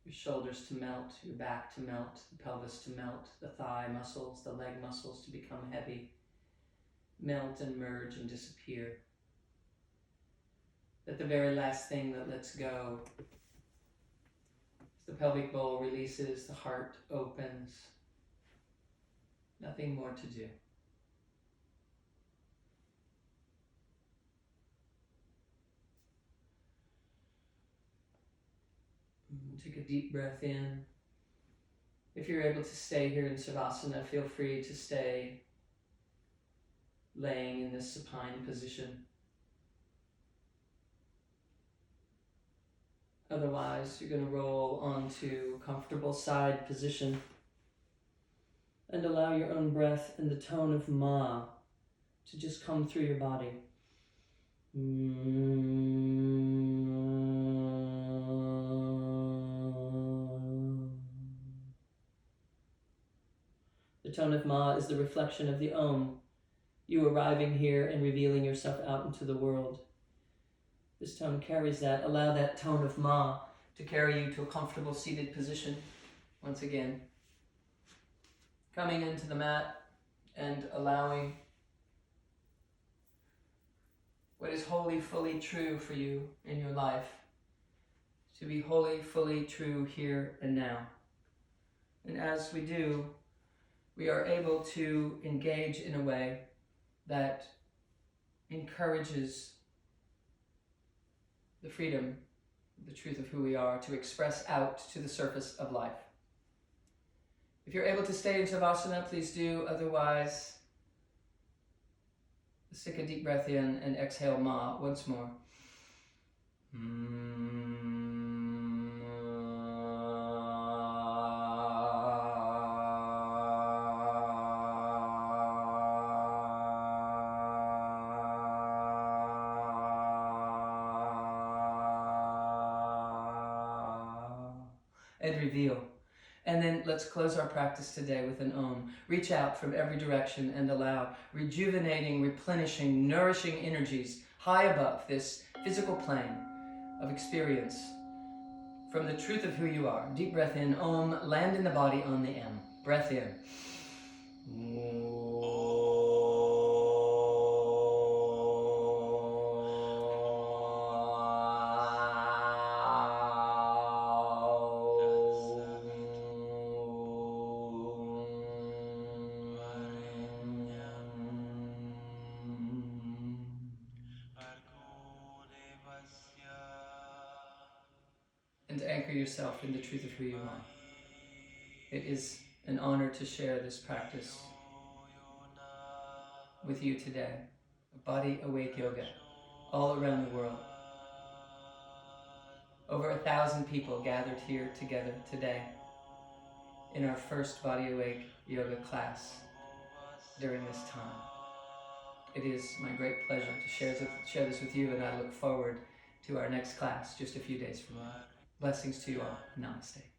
Speaker 3: your shoulders to melt, your back to melt, the pelvis to melt, the thigh muscles, the leg muscles to become heavy, melt and merge and disappear. That the very last thing that lets go, as the pelvic bowl releases, the heart opens, nothing more to do. Take a deep breath in. If you're able to stay here in Savasana, feel free to stay laying in this supine position. Otherwise, you're going to roll onto a comfortable side position and allow your own breath and the tone of Ma to just come through your body. The tone of Ma is the reflection of the Om, you arriving here and revealing yourself out into the world. This tone carries that. Allow that tone of Ma to carry you to a comfortable seated position. Once again, coming into the mat and allowing what is wholly, fully true for you in your life to be wholly, fully true here and now. And as we do, we are able to engage in a way that encourages the freedom, the truth of who we are, to express out to the surface of life. If you're able to stay in Savasana, please do. Otherwise, let's take a deep breath in and exhale Ma once more. And reveal. And then let's close our practice today with an Om. Reach out from every direction and allow rejuvenating, replenishing, nourishing energies high above this physical plane of experience from the truth of who you are. Deep breath in, Om, land in the body on the M. Breath in.
Speaker 2: and anchor yourself in the truth of who you are. It is an honor to share this practice with you today. Body Awake Yoga, all around the world. Over 1,000 people gathered here together today in our first Body Awake Yoga class during this time. It is my great pleasure to share this with you, and I look forward to our next class just a few days from now. Blessings to you all. Namaste.